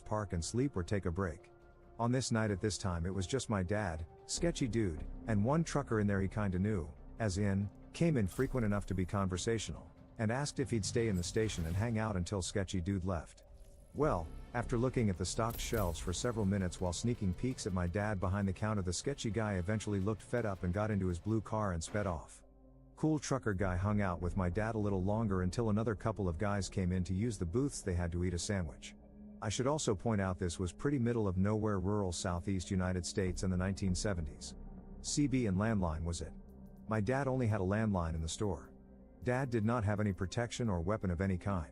park and sleep or take a break. On this night at this time it was just my dad, sketchy dude, and one trucker in there he kinda knew, as in, came in frequent enough to be conversational, and asked if he'd stay in the station and hang out until sketchy dude left. Well, after looking at the stocked shelves for several minutes while sneaking peeks at my dad behind the counter, the sketchy guy eventually looked fed up and got into his blue car and sped off. Cool trucker guy hung out with my dad a little longer until another couple of guys came in to use the booths they had to eat a sandwich. I should also point out this was pretty middle of nowhere rural southeast United States in the 1970s. CB and landline was it. My dad only had a landline in the store. Dad did not have any protection or weapon of any kind.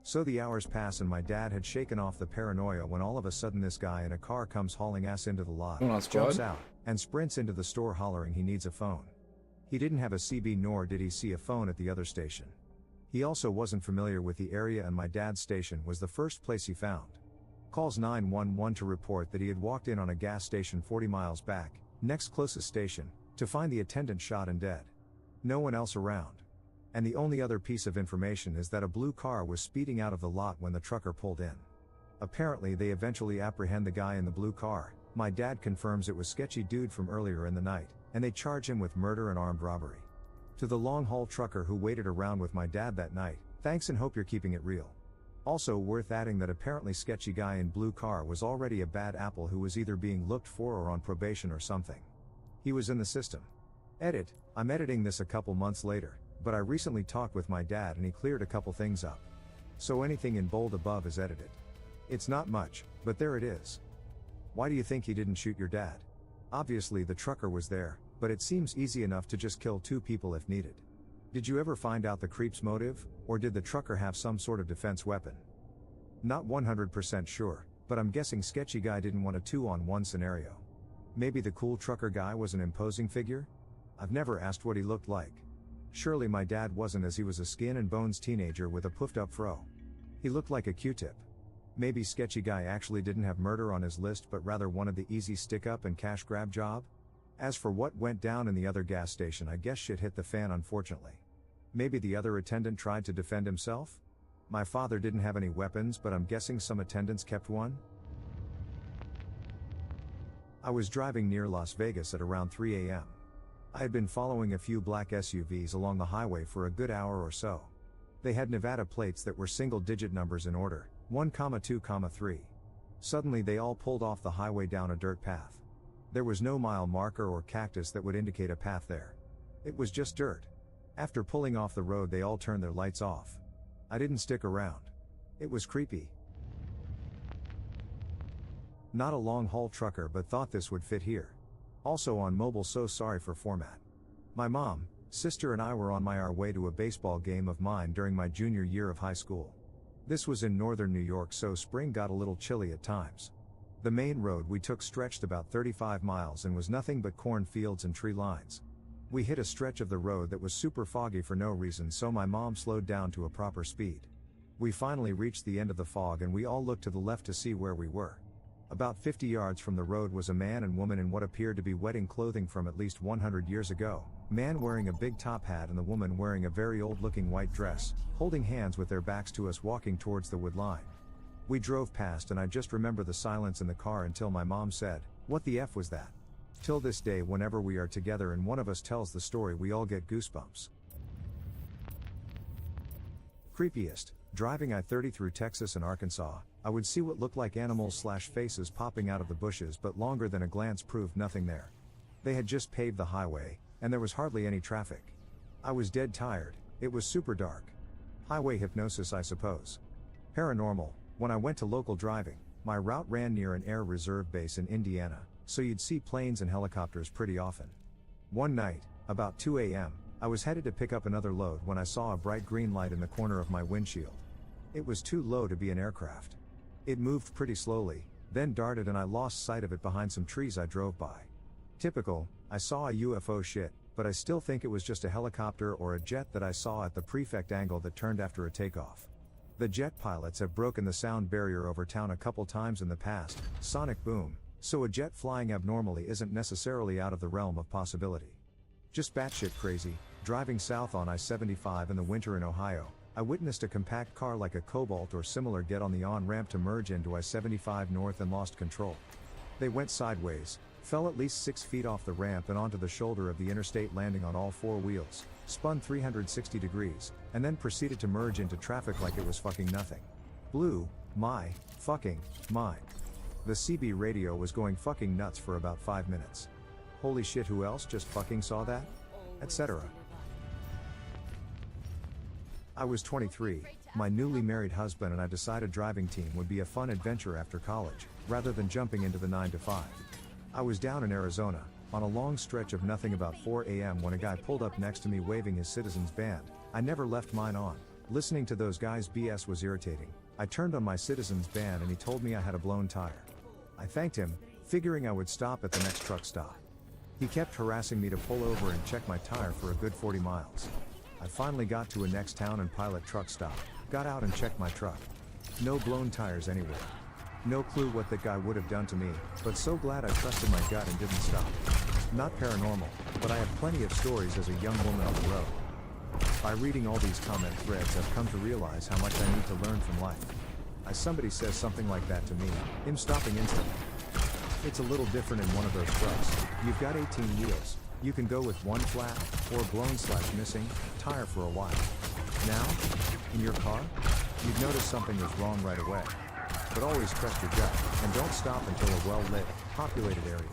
So the hours pass and my dad had shaken off the paranoia when all of a sudden this guy in a car comes hauling ass into the lot, jumps out, and sprints into the store hollering he needs a phone. He didn't have a CB nor did he see a phone at the other station. He also wasn't familiar with the area and my dad's station was the first place he found. Calls 911 to report that he had walked in on a gas station 40 miles back, next closest station, to find the attendant shot and dead. No one else around. And the only other piece of information is that a blue car was speeding out of the lot when the trucker pulled in. Apparently they eventually apprehend the guy in the blue car. My dad confirms it was sketchy dude from earlier in the night, and they charge him with murder and armed robbery. To the long-haul trucker who waited around with my dad that night, thanks and hope you're keeping it real. Also worth adding that apparently sketchy guy in blue car was already a bad apple who was either being looked for or on probation or something. He was in the system. Edit, I'm editing this a couple months later, but I recently talked with my dad and he cleared a couple things up. So anything in bold above is edited. It's not much, but there it is. Why do you think he didn't shoot your dad? Obviously the trucker was there, but it seems easy enough to just kill two people if needed. Did you ever find out the creep's motive, or did the trucker have some sort of defense weapon? Not 100% sure, but I'm guessing sketchy guy didn't want a 2-on-1 scenario. Maybe the cool trucker guy was an imposing figure? I've never asked what he looked like. Surely my dad wasn't, as he was a skin and bones teenager with a puffed up fro. He looked like a Q-tip. Maybe sketchy guy actually didn't have murder on his list but rather wanted the easy stick up and cash grab job? As for what went down in the other gas station, I guess shit hit the fan unfortunately. Maybe the other attendant tried to defend himself? My father didn't have any weapons, but I'm guessing some attendants kept one? I was driving near Las Vegas at around 3 a.m. I had been following a few black SUVs along the highway for a good hour or so. They had Nevada plates that were single-digit numbers in order, 1, 2, 3. Suddenly they all pulled off the highway down a dirt path. There was no mile marker or cactus that would indicate a path there. It was just dirt. After pulling off the road they all turned their lights off. I didn't stick around. It was creepy. Not a long-haul trucker, but thought this would fit here. Also on mobile, so sorry for format. My mom, sister and I were on our way to a baseball game of mine during my junior year of high school. This was in northern New York, so spring got a little chilly at times. The main road we took stretched about 35 miles and was nothing but cornfields and tree lines. We hit a stretch of the road that was super foggy for no reason, so my mom slowed down to a proper speed. We finally reached the end of the fog and we all looked to the left to see where we were. About 50 yards from the road was a man and woman in what appeared to be wedding clothing from at least 100 years ago, man wearing a big top hat and the woman wearing a very old-looking white dress, holding hands with their backs to us, walking towards the wood line. We drove past and I just remember the silence in the car until my mom said, "What the F was that?" Till this day, whenever we are together and one of us tells the story, we all get goosebumps. Creepiest, driving I-30 through Texas and Arkansas, I would see what looked like animals/faces popping out of the bushes, but longer than a glance proved nothing there. They had just paved the highway, and there was hardly any traffic. I was dead tired, it was super dark. Highway hypnosis, I suppose. Paranormal, when I went to local driving, my route ran near an Air Reserve base in Indiana, so you'd see planes and helicopters pretty often. One night, about 2 a.m., I was headed to pick up another load when I saw a bright green light in the corner of my windshield. It was too low to be an aircraft. It moved pretty slowly, then darted and I lost sight of it behind some trees I drove by. Typical, I saw a UFO shit, but I still think it was just a helicopter or a jet that I saw at the prefect angle that turned after a takeoff. The jet pilots have broken the sound barrier over town a couple times in the past, sonic boom, so a jet flying abnormally isn't necessarily out of the realm of possibility. Just batshit crazy, driving south on I-75 in the winter in Ohio, I witnessed a compact car like a Cobalt or similar get on the on-ramp to merge into I-75 north and lost control. They went sideways, fell at least 6 feet off the ramp and onto the shoulder of the interstate, landing on all 4 wheels, spun 360 degrees, and then proceeded to merge into traffic like it was fucking nothing. Blew my fucking mind. The CB radio was going fucking nuts for about 5 minutes. Holy shit, who else just fucking saw that? Etc. I was 23, my newly married husband and I decided driving team would be a fun adventure after college, rather than jumping into the 9 to 5. I was down in Arizona, on a long stretch of nothing about 4 a.m. when a guy pulled up next to me waving his Citizens band. I never left mine on. Listening to those guys BS was irritating. I turned on my Citizens band and he told me I had a blown tire. I thanked him, figuring I would stop at the next truck stop. He kept harassing me to pull over and check my tire for a good 40 miles. I finally got to a next town and pilot truck stop, got out and checked my truck. No blown tires anywhere. No clue what that guy would have done to me, but so glad I trusted my gut and didn't stop. Not paranormal, but I have plenty of stories as a young woman on the road. By reading all these comment threads, I've come to realize how much I need to learn from life. As somebody says something like that to me, I'm stopping instantly. It's a little different in one of those trucks. You've got 18 wheels. You can go with one flat, or blown/missing, tire for a while. Now, in your car, you'd notice something was wrong right away. But always trust your gut, and don't stop until a well-lit, populated area.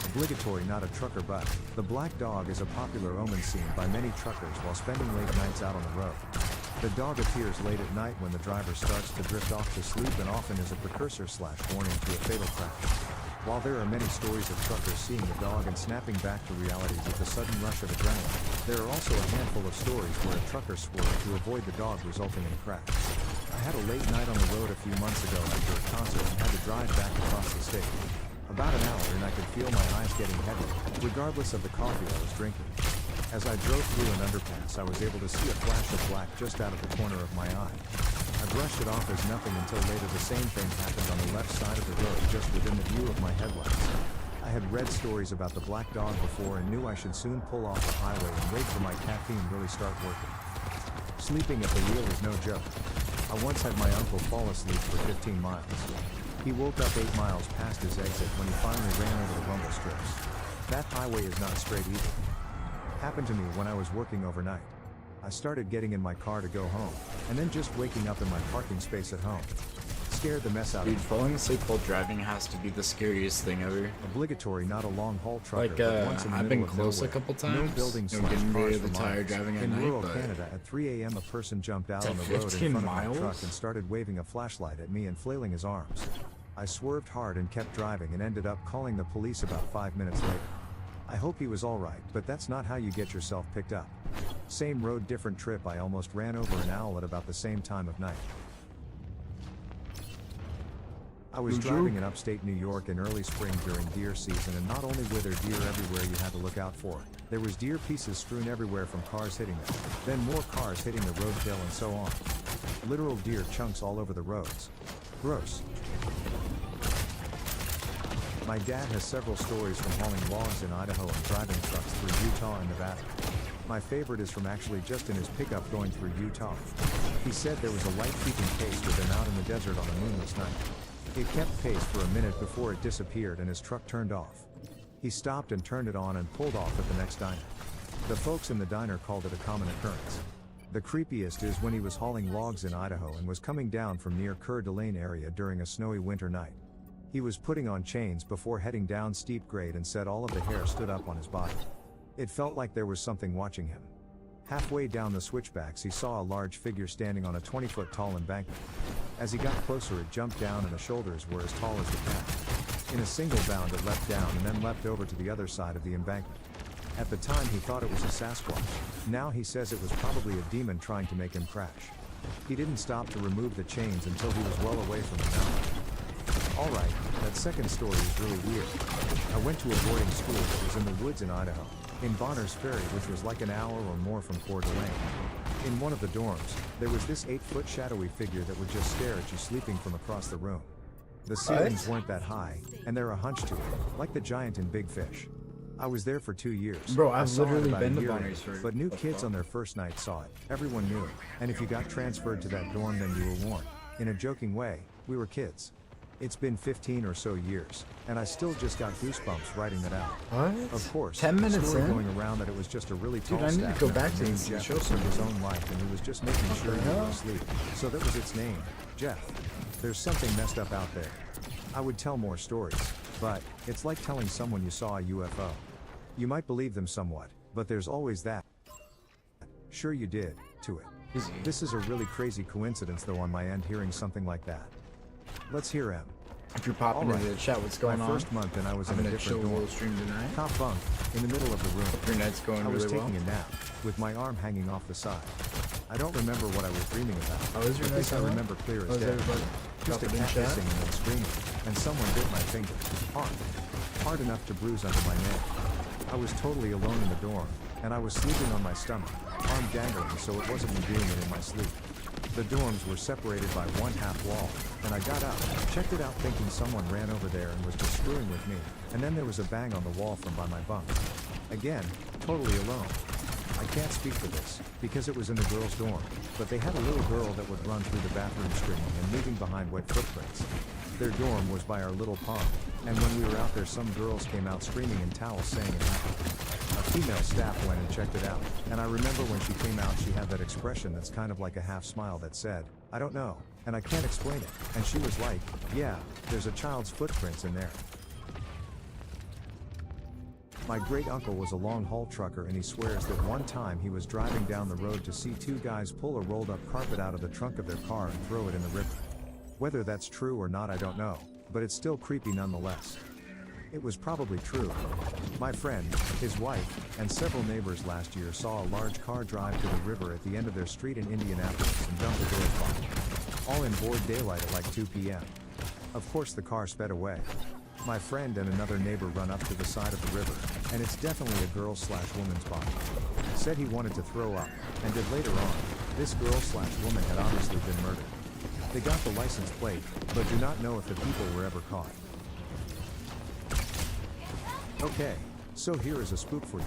Obligatory, not a trucker, but the black dog is a popular omen seen by many truckers while spending late nights out on the road. The dog appears late at night when the driver starts to drift off to sleep and often is a precursor/warning to a fatal crash. While there are many stories of truckers seeing the dog and snapping back to reality with a sudden rush of adrenaline, there are also a handful of stories where a trucker swerved to avoid the dog, resulting in a crash. I had a late night on the road a few months ago after a concert and had to drive back across the state. About an hour and I could feel my eyes getting heavy, regardless of the coffee I was drinking. As I drove through an underpass, I was able to see a flash of black just out of the corner of my eye. I brushed it off as nothing until later the same thing happened on the left side of the road just within the view of my headlights. I had read stories about the black dog before and knew I should soon pull off the highway and wait for my caffeine really start working. Sleeping at the wheel is no joke. I once had my uncle fall asleep for 15 miles. He woke up 8 miles past his exit when he finally ran over the rumble strips. That highway is not straight either. Happened to me when I was working overnight. I started getting in my car to go home, and then just waking up in my parking space at home. Scared the mess out of me. Dude, falling asleep while driving has to be the scariest thing ever. Obligatory, not a long-haul trucker, Like, but once in the I've middle been of close nowhere. a couple No times. buildings No slash getting rid cars of the for tire miles. driving at In night, rural but Canada at 3 a.m. a person jumped out Is on that the road in 15 front of my miles? truck and started waving a flashlight at me and flailing his arms. I swerved hard and kept driving and ended up calling the police about 5 minutes later. I hope he was alright, but that's not how you get yourself picked up. Same road, different trip. I almost ran over an owl at about the same time of night. I was driving in upstate New York in early spring during deer season, and not only were there deer everywhere you had to look out for, there was deer pieces strewn everywhere from cars hitting them, then more cars hitting the roadkill and so on. Literal deer chunks all over the roads. Gross. My dad has several stories from hauling logs in Idaho and driving trucks through Utah and Nevada. My favorite is from actually just in his pickup going through Utah. He said there was a light keeping pace with him out in the desert on a moonless night. It kept pace for a minute before it disappeared and his truck turned off. He stopped and turned it on and pulled off at the next diner. The folks in the diner called it a common occurrence. The creepiest is when he was hauling logs in Idaho and was coming down from near Coeur d'Alene area during a snowy winter night. He was putting on chains before heading down steep grade and said all of the hair stood up on his body. It felt like there was something watching him. Halfway down the switchbacks he saw a large figure standing on a 20-foot tall embankment. As he got closer it jumped down and the shoulders were as tall as the cat. In a single bound it leapt down and then leapt over to the other side of the embankment. At the time he thought it was a Sasquatch. Now he says it was probably a demon trying to make him crash. He didn't stop to remove the chains until he was well away from the mountain. Alright, that second story is really weird. I went to a boarding school that was in the woods in Idaho, in Bonner's Ferry, which was like an hour or more from Coeur d'Alene. In one of the dorms, there was this 8-foot shadowy figure that would just stare at you sleeping from across the room. The ceilings weren't that high, and they're a hunch to it, like the giant in Big Fish. I was there for 2 years. Bro, I I've saw it literally about a been to year in, Bonnie's for but new the kids fuck? on their first night saw it. Everyone knew. And if you got transferred to that dorm, then you were warned. In a joking way, we were kids. It's been 15 or so years, and I still just got goosebumps writing that out. What? Of course, 10 minutes story in? going around that it was just a really tall I need to staff go member back to named this and Jeff show who took somebody. his own life, and he was just making sure you hell? were asleep. So that was its name, Jeff. There's something messed up out there. I would tell more stories, but it's like telling someone you saw a UFO. You might believe them somewhat, but there's always that "sure you did" to it. Easy. This is a really crazy coincidence though on my end hearing something like that. Let's hear him. If you're popping Alright. into the chat, what's going My on? first month and I was I'm in a gonna chill different a little dorm. stream tonight. Top bunk, in the middle of the room. Your night's going I was really taking well. a nap, with my arm hanging off the side. I don't remember what I was dreaming about. Oh, is your but night this I going well? remember clear Oh, as is day. everybody Just a dropping in cat chat? hissing and then screaming, and someone bit my finger, hard. Hard enough to bruise under my nail. I was totally alone in the dorm, and I was sleeping on my stomach, arm dangling so it wasn't me doing it in my sleep. The dorms were separated by one half wall, and I got up, checked it out thinking someone ran over there and was just screwing with me, and then there was a bang on the wall from by my bunk. Again, totally alone. I can't speak for this, because it was in the girls' dorm, but they had a little girl that would run through the bathroom screaming and leaving behind wet footprints. Their dorm was by our little pond, and when we were out there some girls came out screaming in towels saying it happened. A female staff went and checked it out, and I remember when she came out she had that expression that's kind of like a half smile that said, "I don't know, and I can't explain it," and she was like, "Yeah, there's a child's footprints in there." My great uncle was a long haul trucker and he swears that one time he was driving down the road to see two guys pull a rolled up carpet out of the trunk of their car and throw it in the river. Whether that's true or not I don't know, but it's still creepy nonetheless. It was probably true. My friend, his wife, and several neighbors last year saw a large car drive to the river at the end of their street in Indianapolis and dump a girl's body. All in broad daylight at like 2 p.m. Of course the car sped away. My friend and another neighbor run up to the side of the river, and it's definitely a girl/woman's body. Said he wanted to throw up, and did later on. This girl/woman had obviously been murdered. They got the license plate, but do not know if the people were ever caught. Okay, so here is a spook for you,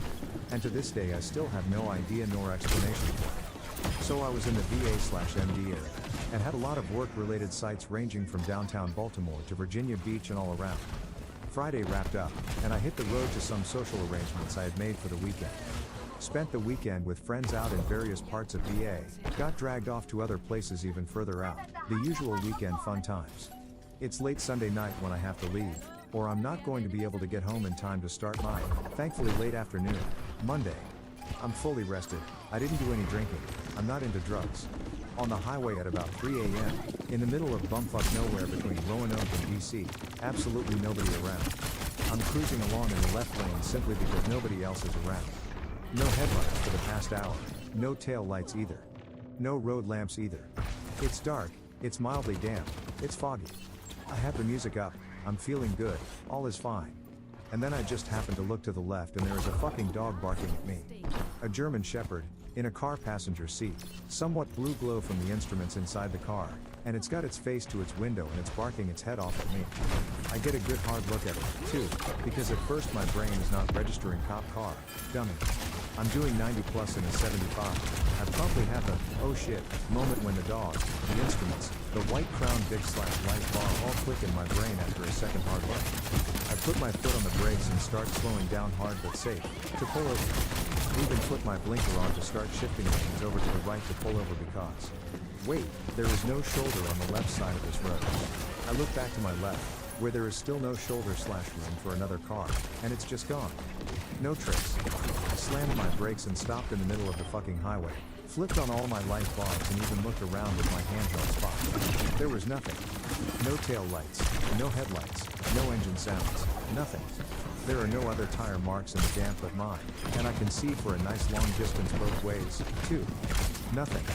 and to this day I still have no idea nor explanation for it. So I was in the VA/MD area, and had a lot of work-related sites ranging from downtown Baltimore to Virginia Beach and all around. Friday wrapped up, and I hit the road to some social arrangements I had made for the weekend. Spent the weekend with friends out in various parts of VA, got dragged off to other places even further out, the usual weekend fun times. It's late Sunday night when I have to leave, or I'm not going to be able to get home in time to start my, thankfully late afternoon, Monday. I'm fully rested, I didn't do any drinking, I'm not into drugs. On the highway at about 3 a.m., in the middle of bumfuck nowhere between Roanoke and DC, absolutely nobody around. I'm cruising along in the left lane simply because nobody else is around. No headlights for the past hour, no tail lights either. No road lamps either. It's dark, it's mildly damp, it's foggy. I have the music up, I'm feeling good, all is fine. And then I just happen to look to the left and there is a fucking dog barking at me. A German Shepherd, in a car passenger seat, somewhat blue glow from the instruments inside the car, and it's got its face to its window and it's barking its head off at me. I get a good hard look at it, too, because at first my brain is not registering cop car, dummy. I'm doing 90 plus in a 75. I promptly have the, oh shit, moment when the dog, the instruments, the white crown big/light bar all click in my brain after a second hard look. I put my foot on the brakes and start slowing down hard but safe, to pull over. Even put my blinker on to start shifting lanes over to the right to pull over because, wait, there is no shoulder on the left side of this road. I look back to my left, where there is still no shoulder/room for another car, and it's just gone. No tricks. I slammed my brakes and stopped in the middle of the fucking highway, flipped on all my light bars and even looked around with my handheld spot. There was nothing. No tail lights, no headlights, no engine sounds, nothing. There are no other tire marks in the damp but mine, and I can see for a nice long distance both ways, too. Nothing.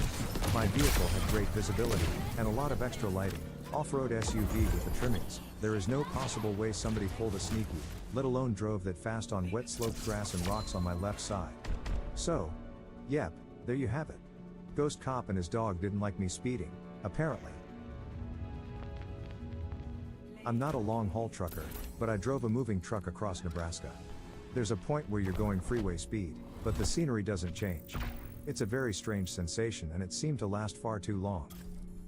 My vehicle had great visibility, and a lot of extra lighting. Off-road SUV with the trimmings. There is no possible way somebody pulled a sneaky, let alone drove that fast on wet sloped grass and rocks on my left side. So, yep, there you have it. Ghost cop and his dog didn't like me speeding, apparently. I'm not a long-haul trucker, but I drove a moving truck across Nebraska. There's a point where you're going freeway speed, but the scenery doesn't change. It's a very strange sensation and it seemed to last far too long.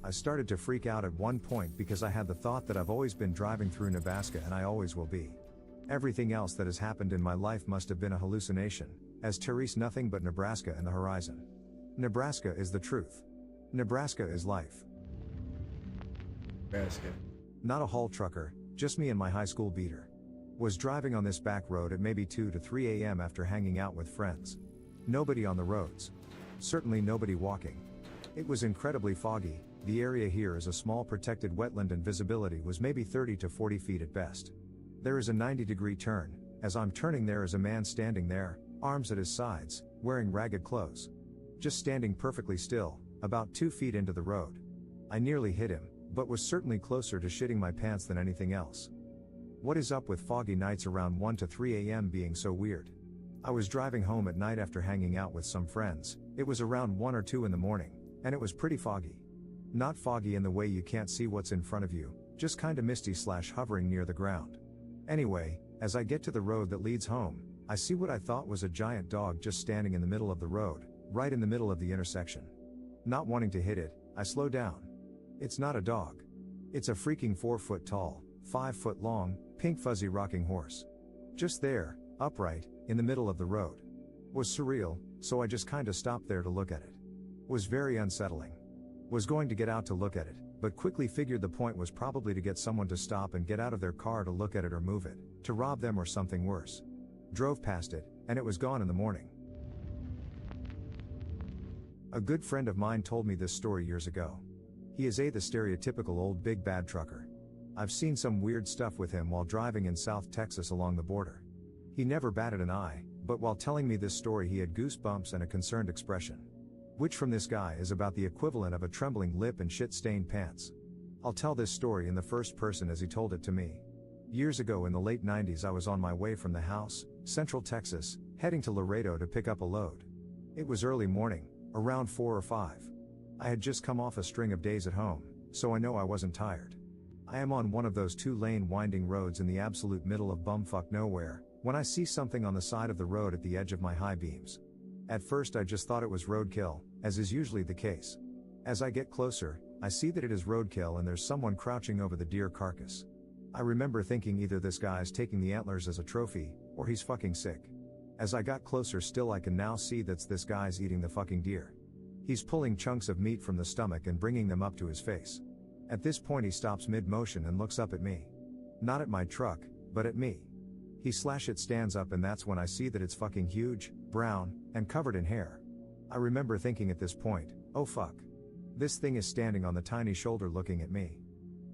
I started to freak out at one point because I had the thought that I've always been driving through Nebraska and I always will be. Everything else that has happened in my life must have been a hallucination, as Therese nothing but Nebraska and the horizon. Nebraska is the truth. Nebraska is life. Nebraska. Not a haul trucker, just me and my high school beater. Was driving on this back road at maybe 2 to 3 a.m. after hanging out with friends. Nobody on the roads. Certainly nobody walking. It was incredibly foggy. The area here is a small protected wetland and visibility was maybe 30 to 40 feet at best. There is a 90-degree turn. As I'm turning, there is a man standing there, arms at his sides, wearing ragged clothes. Just standing perfectly still, about 2 feet into the road. I nearly hit him, but was certainly closer to shitting my pants than anything else. What is up with foggy nights around 1 to 3 a.m. being so weird? I was driving home at night after hanging out with some friends. It was around 1 or 2 in the morning, and it was pretty foggy. Not foggy in the way you can't see what's in front of you, just kinda misty / hovering near the ground. Anyway, as I get to the road that leads home, I see what I thought was a giant dog just standing in the middle of the road, right in the middle of the intersection. Not wanting to hit it, I slow down. It's not a dog. It's a freaking 4 foot tall, 5 foot long, pink fuzzy rocking horse. Just there, upright, in the middle of the road. Was surreal, so I just kinda stopped there to look at it. Was very unsettling. Was going to get out to look at it, but quickly figured the point was probably to get someone to stop and get out of their car to look at it or move it, to rob them or something worse. Drove past it, and it was gone in the morning. A good friend of mine told me this story years ago. He is the stereotypical old big bad trucker. I've seen some weird stuff with him while driving in South Texas along the border. He never batted an eye, but while telling me this story he had goosebumps and a concerned expression. Which from this guy is about the equivalent of a trembling lip and shit-stained pants. I'll tell this story in the first person as he told it to me. Years ago in the late 90s I was on my way from the house, Central Texas, heading to Laredo to pick up a load. It was early morning, around 4 or 5. I had just come off a string of days at home, so I know I wasn't tired. I am on one of those 2-lane winding roads in the absolute middle of bumfuck nowhere, when I see something on the side of the road at the edge of my high beams. At first I just thought it was roadkill, as is usually the case. As I get closer, I see that it is roadkill and there's someone crouching over the deer carcass. I remember thinking either this guy's taking the antlers as a trophy, or he's fucking sick. As I got closer still I can now see that's this guy's eating the fucking deer. He's pulling chunks of meat from the stomach and bringing them up to his face. At this point he stops mid-motion and looks up at me. Not at my truck, but at me. He / stands up and that's when I see that it's fucking huge, brown, and covered in hair. I remember thinking at this point, oh fuck. This thing is standing on the tiny shoulder looking at me.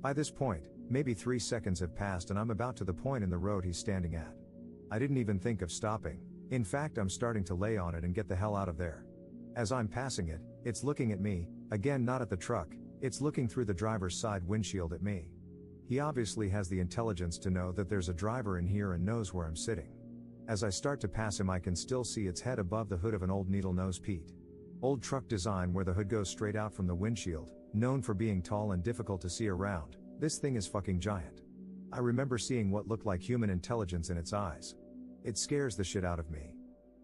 By this point, maybe 3 seconds have passed and I'm about to the point in the road he's standing at. I didn't even think of stopping. In fact I'm starting to lay on it and get the hell out of there. As I'm passing it, it's looking at me, again not at the truck, it's looking through the driver's side windshield at me. He obviously has the intelligence to know that there's a driver in here and knows where I'm sitting. As I start to pass him I can still see its head above the hood of an old needle-nose Pete. Old truck design where the hood goes straight out from the windshield, known for being tall and difficult to see around. This thing is fucking giant. I remember seeing what looked like human intelligence in its eyes. It scares the shit out of me.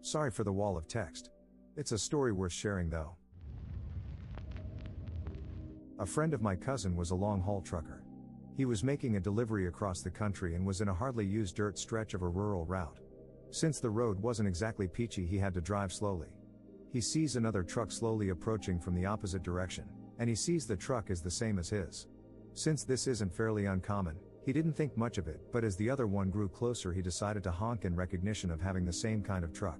Sorry for the wall of text. It's a story worth sharing though. A friend of my cousin was a long-haul trucker. He was making a delivery across the country and was in a hardly used dirt stretch of a rural route. Since the road wasn't exactly peachy he had to drive slowly. He sees another truck slowly approaching from the opposite direction, and he sees the truck is the same as his. Since this isn't fairly uncommon, he didn't think much of it, but as the other one grew closer he decided to honk in recognition of having the same kind of truck.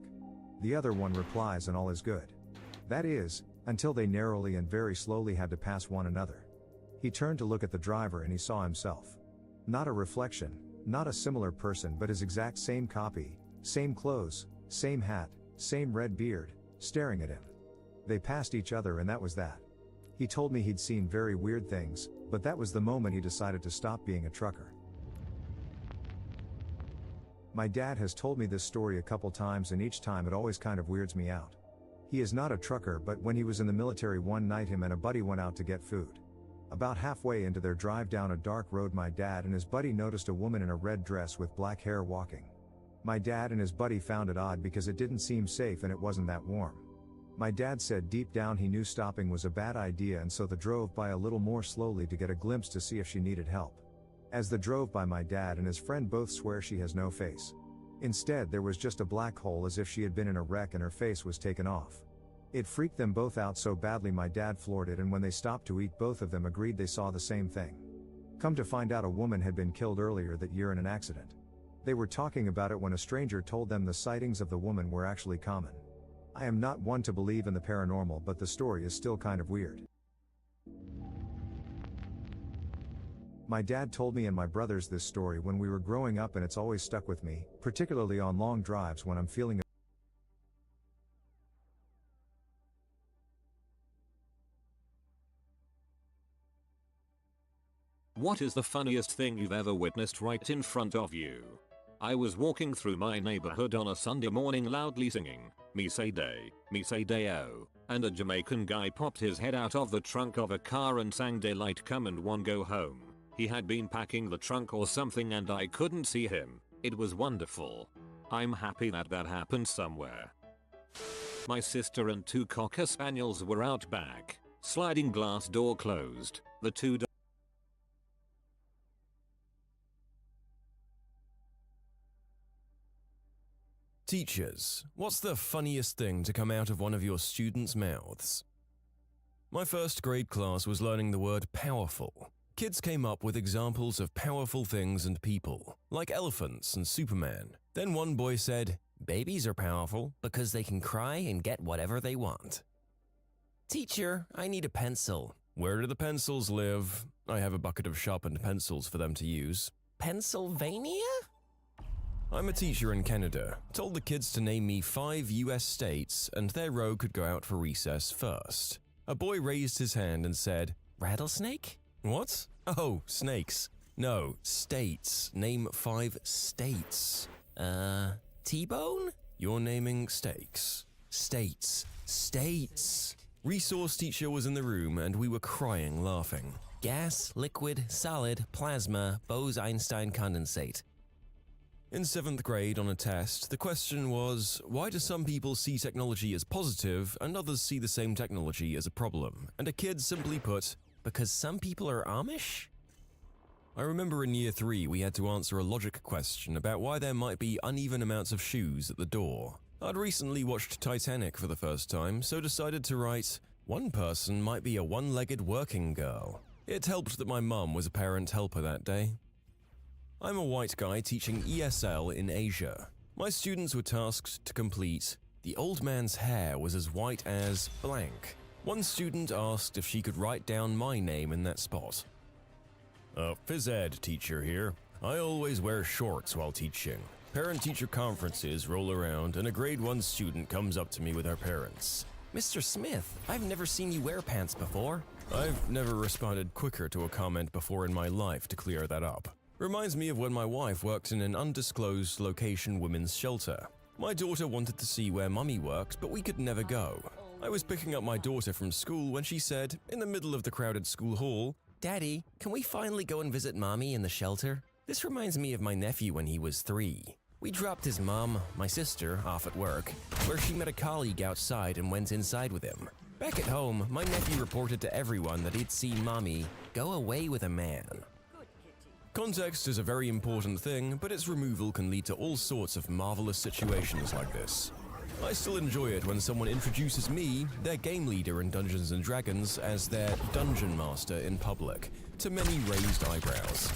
The other one replies and all is good. That is, until they narrowly and very slowly had to pass one another. He turned to look at the driver and he saw himself. Not a reflection, not a similar person but his exact same copy, same clothes, same hat, same red beard, staring at him. They passed each other and that was that. He told me he'd seen very weird things, but that was the moment he decided to stop being a trucker. My dad has told me this story a couple times and each time it always kind of weirds me out. He is not a trucker but when he was in the military one night him and a buddy went out to get food. About halfway into their drive down a dark road my dad and his buddy noticed a woman in a red dress with black hair walking. My dad and his buddy found it odd because it didn't seem safe and it wasn't that warm. My dad said deep down he knew stopping was a bad idea, and so they drove by a little more slowly to get a glimpse to see if she needed help. As they drove by, my dad and his friend both swear she has no face. Instead, there was just a black hole, as if she had been in a wreck and her face was taken off. It freaked them both out so badly my dad floored it, and when they stopped to eat, both of them agreed they saw the same thing. Come to find out, a woman had been killed earlier that year in an accident. They were talking about it when a stranger told them the sightings of the woman were actually common. I am not one to believe in the paranormal, but the story is still kind of weird. My dad told me and my brothers this story when we were growing up, and it's always stuck with me, particularly on long drives when I'm feeling What is the funniest thing you've ever witnessed right in front of you? I was walking through my neighborhood on a Sunday morning loudly singing, "Me say day, me say day-o," and a Jamaican guy popped his head out of the trunk of a car and sang "Daylight come and one go home." He had been packing the trunk or something and I couldn't see him. It was wonderful. I'm happy that happened somewhere. My sister and 2 Cocker Spaniels were out back. Sliding glass door closed. The 2 Teachers, what's the funniest thing to come out of one of your students' mouths? My first grade class was learning the word powerful. Kids came up with examples of powerful things and people, like elephants and Superman. Then one boy said, "Babies are powerful because they can cry and get whatever they want." "Teacher, I need a pencil." "Where do the pencils live?" "I have a bucket of sharpened pencils for them to use." "Pennsylvania?" I'm a teacher in Canada. Told the kids to name me 5 US states and their row could go out for recess first. A boy raised his hand and said, "Rattlesnake?" "What?" "Oh, snakes." "No, states. Name 5 states." T-bone?" "You're naming steaks." "States. States." Resource teacher was in the room and we were crying laughing. "Gas, liquid, solid, plasma, Bose-Einstein condensate." In 7th grade on a test, the question was, why do some people see technology as positive and others see the same technology as a problem? And a kid simply put, "Because some people are Amish?" I remember in year 3 we had to answer a logic question about why there might be uneven amounts of shoes at the door. I'd recently watched Titanic for the first time, so decided to write, "One person might be a one-legged working girl." It helped that my mum was a parent helper that day. I'm a white guy teaching ESL in Asia. My students were tasked to complete "The old man's hair was as white as blank." One student asked if she could write down my name in that spot. Phys ed teacher here. I always wear shorts while teaching. Parent-teacher conferences roll around and a grade 1 student comes up to me with her parents. "Mr. Smith, I've never seen you wear pants before." I've never responded quicker to a comment before in my life to clear that up. Reminds me of when my wife worked in an undisclosed location women's shelter. My daughter wanted to see where mummy worked, but we could never go. I was picking up my daughter from school when she said, in the middle of the crowded school hall, "Daddy, can we finally go and visit mommy in the shelter?" This reminds me of my nephew when he was 3. We dropped his mom, my sister, off at work, where she met a colleague outside and went inside with him. Back at home, my nephew reported to everyone that he'd seen mommy go away with a man. Context is a very important thing, but its removal can lead to all sorts of marvelous situations like this. I still enjoy it when someone introduces me, their game leader in Dungeons & Dragons, as their dungeon master in public, to many raised eyebrows.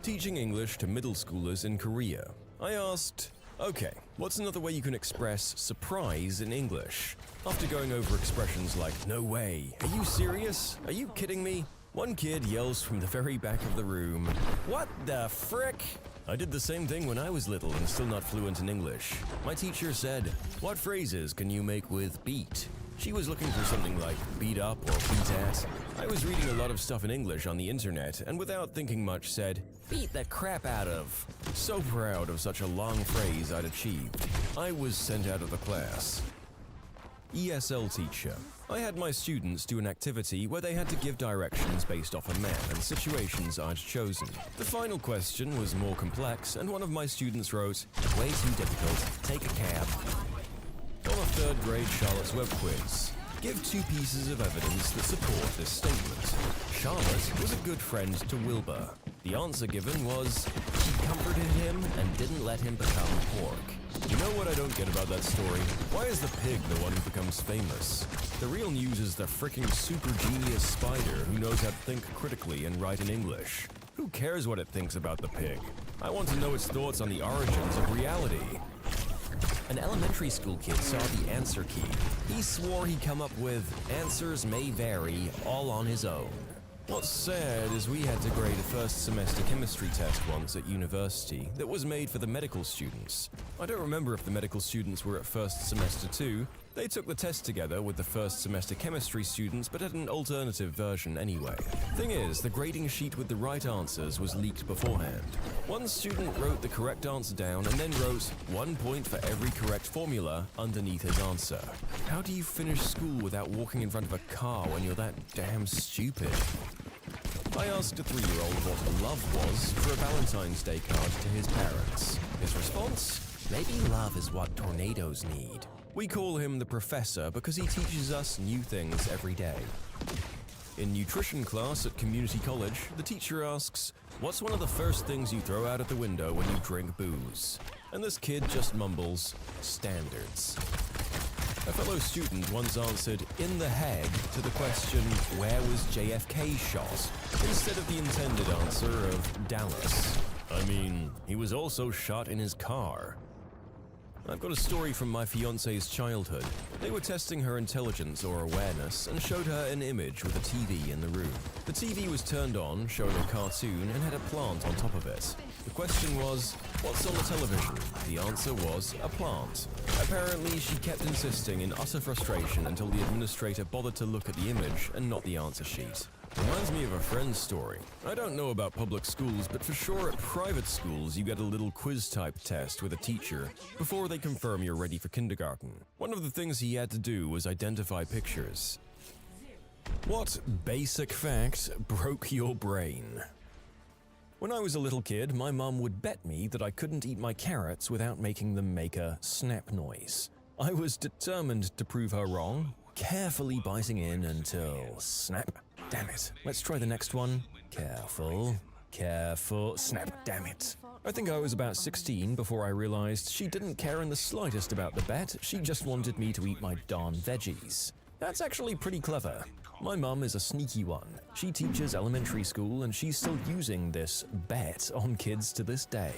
Teaching English to middle schoolers in Korea. I asked, "Okay, what's another way you can express surprise in English?" After going over expressions like, "No way," "Are you serious?" "Are you kidding me?" One kid yells from the very back of the room, "What the frick?" I did the same thing when I was little and still not fluent in English. My teacher said, "What phrases can you make with beat?" She was looking for something like beat up or beat at. I was reading a lot of stuff in English on the internet and without thinking much said, "Beat the crap out of." So proud of such a long phrase I'd achieved. I was sent out of the class. ESL teacher. I had my students do an activity where they had to give directions based off a map and situations I'd chosen. The final question was more complex, and one of my students wrote, "Way too difficult, take a cab." On a third grade Charlotte's Web quiz, give 2 pieces of evidence that support this statement. Charlotte was a good friend to Wilbur. The answer given was, she comforted him and didn't let him become pork. You know what I don't get about that story? Why is the pig the one who becomes famous? The real news is the fricking super genius spider who knows how to think critically and write in English. Who cares what it thinks about the pig? I want to know its thoughts on the origins of reality. An elementary school kid saw the answer key. He swore he'd come up with answers may vary all on his own. What's sad is we had to grade a first semester chemistry test once at university that was made for the medical students. I don't remember if the medical students were at first semester too. They took the test together with the first semester chemistry students but had an alternative version anyway. Thing is, the grading sheet with the right answers was leaked beforehand. One student wrote the correct answer down and then wrote 1 point for every correct formula underneath his answer. How do you finish school without walking in front of a car when you're that damn stupid? I asked a 3-year-old what love was for a Valentine's Day card to his parents. His response? Maybe love is what tornadoes need. We call him the professor because he teaches us new things every day. In nutrition class at community college, the teacher asks, "What's one of the first things you throw out of the window when you drink booze?" And this kid just mumbles, "Standards." A fellow student once answered "in the head" to the question, "Where was JFK shot?" instead of the intended answer of Dallas. I mean, he was also shot in his car. I've got a story from my fiance's childhood. They were testing her intelligence or awareness and showed her an image with a TV in the room. The TV was turned on, showing a cartoon, and had a plant on top of it. The question was, what's on the television? The answer was a plant. Apparently, she kept insisting in utter frustration until the administrator bothered to look at the image and not the answer sheet. Reminds me of a friend's story. I don't know about public schools, but for sure at private schools you get a little quiz-type test with a teacher before they confirm you're ready for kindergarten. One of the things he had to do was identify pictures. What basic fact broke your brain? When I was a little kid, my mum would bet me that I couldn't eat my carrots without making them make a snap noise. I was determined to prove her wrong, carefully biting in until snap. Damn it. Let's try the next one. Careful. Careful. Snap. Damn it. I think I was about 16 before I realized she didn't care in the slightest about the bet. She just wanted me to eat my darn veggies. That's actually pretty clever. My mum is a sneaky one. She teaches elementary school and she's still using this bet on kids to this day.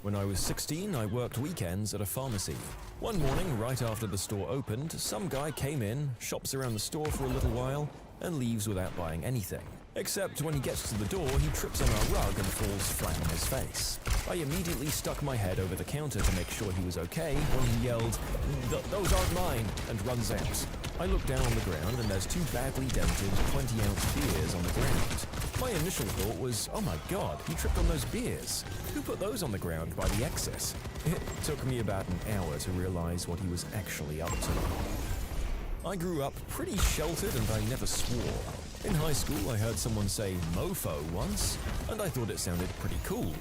When I was 16, I worked weekends at a pharmacy. One morning, right after the store opened, some guy came in, shops around the store for a little while, and leaves without buying anything. Except when he gets to the door, he trips on our rug and falls flat on his face. I immediately stuck my head over the counter to make sure he was okay when he yelled, "Those aren't mine," and runs out. I look down on the ground and there's 2 badly dented 20-ounce beers on the ground. My initial thought was, oh my god, he tripped on those beers. Who put those on the ground by the exit? It took me about an hour to realize what he was actually up to. I grew up pretty sheltered and I never swore. In high school, I heard someone say mofo once, and I thought it sounded pretty cool.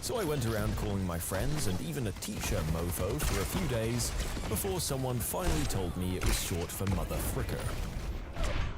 So I went around calling my friends and even a teacher mofo for a few days before someone finally told me it was short for mother fricker.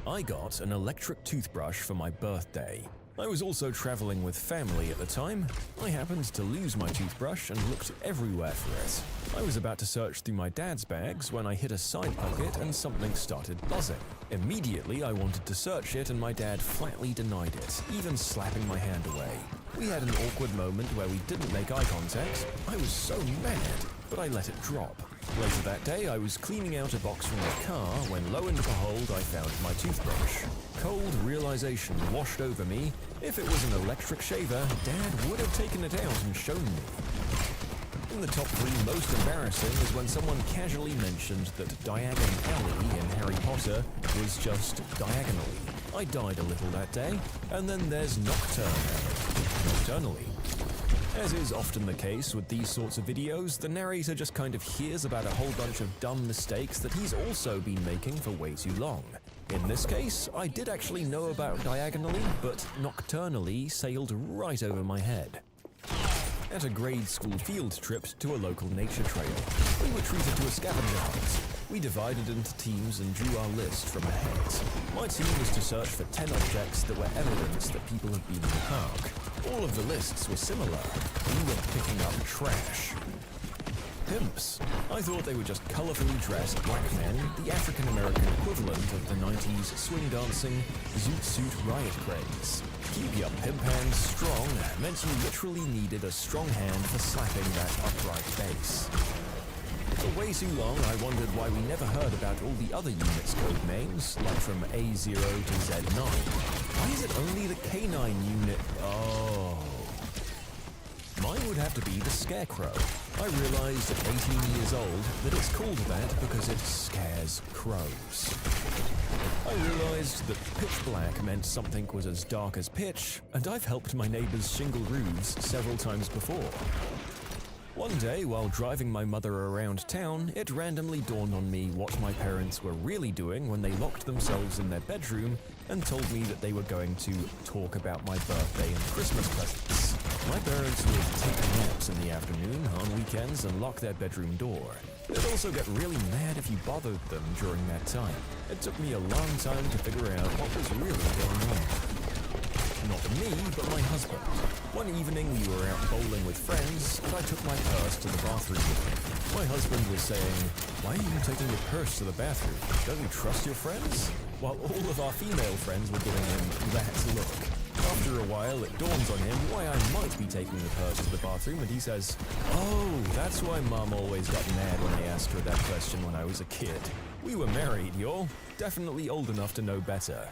I got an electric toothbrush for my birthday. I was also traveling with family at the time. I happened to lose my toothbrush and looked everywhere for it. I was about to search through my dad's bags when I hit a side pocket and something started buzzing. Immediately, I wanted to search it and my dad flatly denied it, even slapping my hand away. We had an awkward moment where we didn't make eye contact. I was so mad, but I let it drop. Later that day, I was cleaning out a box from my car when lo and behold, I found my toothbrush. Cold realization washed over me. If it was an electric shaver, Dad would have taken it out and shown me. In the top 3 most embarrassing is when someone casually mentioned that Diagon Alley in Harry Potter was just diagonally. I died a little that day. And then there's Nocturne Alley. Nocturnally. As is often the case with these sorts of videos, the narrator just kind of hears about a whole bunch of dumb mistakes that he's also been making for way too long. In this case, I did actually know about diagonally, but nocturnally sailed right over my head. At a grade school field trip to a local nature trail, we were treated to a scavenger hunt. We divided into teams and drew our list from a hat. My team was to search for 10 objects that were evidence that people had been in the park. All of the lists were similar. We were picking up trash. Pimps. I thought they were just colorfully dressed black men, the African-American equivalent of the 90s swing dancing, zoot suit riot craze. Keep your pimp hands strong meant you literally needed a strong hand for slapping that upright bass. For way too long, I wondered why we never heard about all the other units' code names, like from A0 to Z9. Why is it only the K9 unit? Oh. Mine would have to be the Scarecrow. I realized at 18 years old that it's called that because it scares crows. I realized that pitch black meant something was as dark as pitch, and I've helped my neighbors shingle roofs several times before. One day, while driving my mother around town, it randomly dawned on me what my parents were really doing when they locked themselves in their bedroom and told me that they were going to talk about my birthday and Christmas presents. My parents would take naps in the afternoon, on weekends, and lock their bedroom door. They'd also get really mad if you bothered them during that time. It took me a long time to figure out what was really going on. Not me, but my husband. One evening we were out bowling with friends, and I took my purse to the bathroom with me. My husband was saying, "Why are you taking your purse to the bathroom? Don't you trust your friends?" While all of our female friends were giving him that look. After a while, it dawns on him why I might be taking the purse to the bathroom, and he says, "Oh, that's why Mom always got mad when I asked her that question when I was a kid. We were married, y'all. Definitely old enough to know better."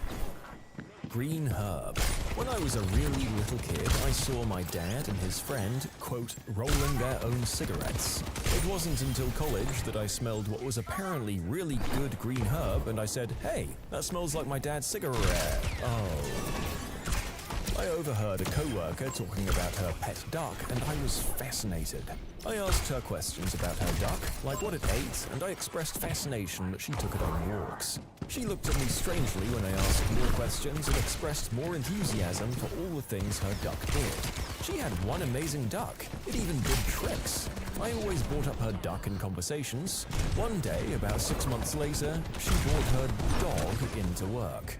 Green herb. When I was a really little kid, I saw my dad and his friend, quote, rolling their own cigarettes. It wasn't until college that I smelled what was apparently really good green herb, and I said, "Hey, that smells like my dad's cigarette." Oh. I overheard a co-worker talking about her pet duck, and I was fascinated. I asked her questions about her duck, like what it ate, and I expressed fascination that she took it on walks. She looked at me strangely when I asked more questions and expressed more enthusiasm for all the things her duck did. She had one amazing duck. It even did tricks. I always brought up her duck in conversations. One day, about 6 months later, she brought her dog into work.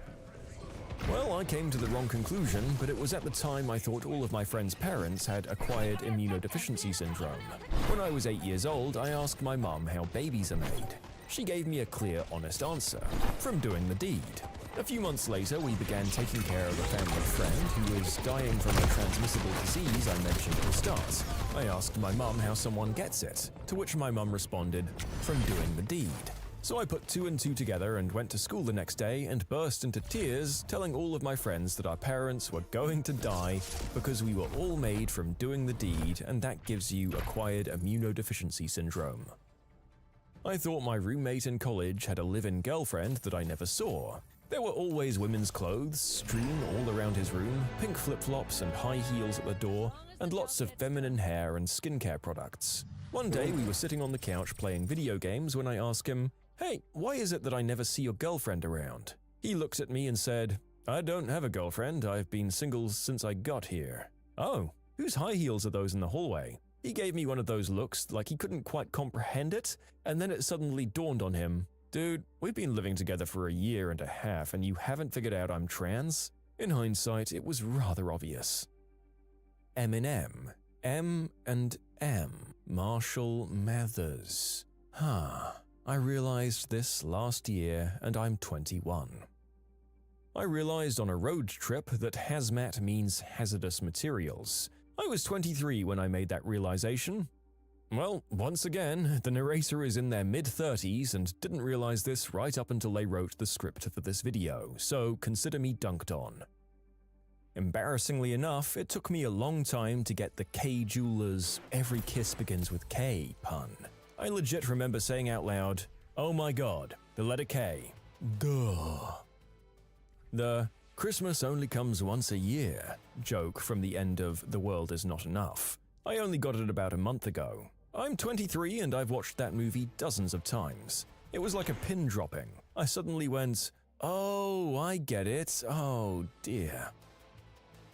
Well, I came to the wrong conclusion, but it was at the time I thought all of my friends' parents had acquired immunodeficiency syndrome. When I was 8 years old, I asked my mum how babies are made. She gave me a clear, honest answer: from doing the deed. A few months later, we began taking care of a family friend who was dying from a transmissible disease I mentioned at the start. I asked my mum how someone gets it, to which my mum responded, from doing the deed. So I put 2 and 2 together and went to school the next day and burst into tears, telling all of my friends that our parents were going to die because we were all made from doing the deed, and that gives you acquired immunodeficiency syndrome. I thought my roommate in college had a live-in girlfriend that I never saw. There were always women's clothes strewn all around his room, pink flip-flops and high heels at the door, and lots of feminine hair and skincare products. One day we were sitting on the couch playing video games when I asked him, "Hey, why is it that I never see your girlfriend around?" He looked at me and said, "I don't have a girlfriend. I've been single since I got here." "Oh, whose high heels are those in the hallway?" He gave me one of those looks like he couldn't quite comprehend it, and then it suddenly dawned on him, "Dude, we've been living together for a year and a half and you haven't figured out I'm trans?" In hindsight, it was rather obvious. Eminem. M and M. Marshall Mathers. I realized this last year, and I'm 21. I realized on a road trip that hazmat means hazardous materials. I was 23 when I made that realization. Well, once again, the narrator is in their mid-30s and didn't realize this right up until they wrote the script for this video, so consider me dunked on. Embarrassingly enough, it took me a long time to get the K Jewelers "every kiss begins with K" pun. I legit remember saying out loud, "Oh my god, the letter K. Duh." The "Christmas only comes once a year" joke from the end of The World Is Not Enough. I only got it about a month ago. I'm 23 and I've watched that movie dozens of times. It was like a pin dropping. I suddenly went, oh, I get it. Oh dear.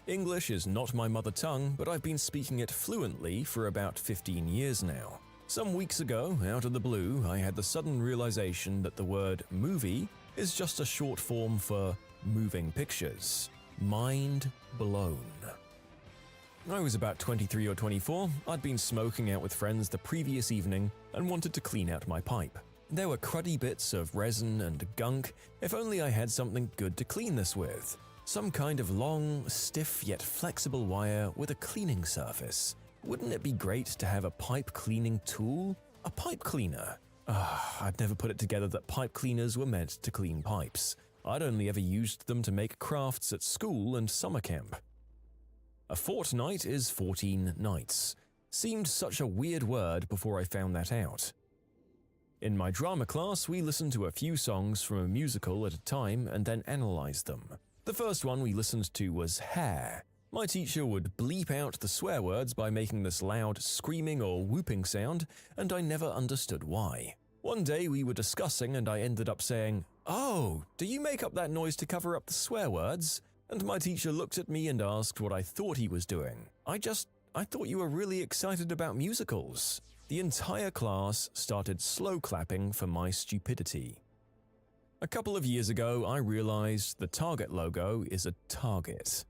English is not my mother tongue, but I've been speaking it fluently for about 15 years now. Some weeks ago, out of the blue, I had the sudden realization that the word movie is just a short form for moving pictures. Mind blown. I was about 23 or 24, I'd been smoking out with friends the previous evening and wanted to clean out my pipe. There were cruddy bits of resin and gunk. If only I had something good to clean this with. Some kind of long, stiff yet flexible wire with a cleaning surface. Wouldn't it be great to have a pipe cleaning tool? A pipe cleaner? I'd never put it together that pipe cleaners were meant to clean pipes. I'd only ever used them to make crafts at school and summer camp. A fortnight is 14 nights. Seemed such a weird word before I found that out. In my drama class, we listened to a few songs from a musical at a time and then analyzed them. The first one we listened to was Hair. My teacher would bleep out the swear words by making this loud screaming or whooping sound, and I never understood why. One day we were discussing and I ended up saying, "Oh, do you make up that noise to cover up the swear words?" And my teacher looked at me and asked what I thought he was doing. I thought you were really excited about musicals. The entire class started slow clapping for my stupidity. A couple of years ago, I realized the Target logo is a target.